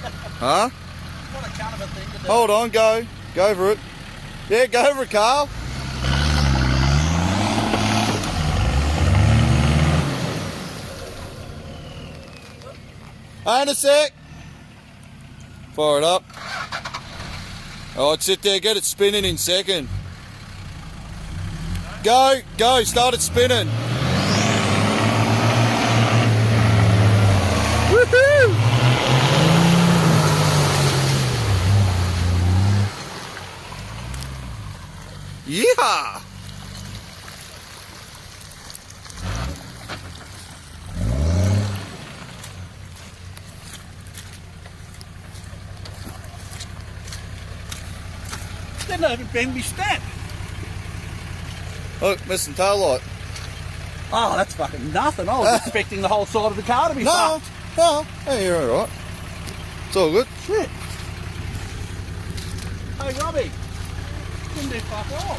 Huh? What a cunt of a thing to do. Hold on, go. Go for it. Yeah, go for it, Carl. Hang on a sec. Fire it up. Alright, sit there, get it spinning in second. Go, go, start it spinning. Woohoo! Yeehaw! Didn't even bend me stat. Look, missing tail light. Oh, that's fucking nothing. I was expecting the whole side of the car to be No, fucked. no, hey, you're alright. It's all good. Shit. Hey, Robbie. Didn't do fuck all.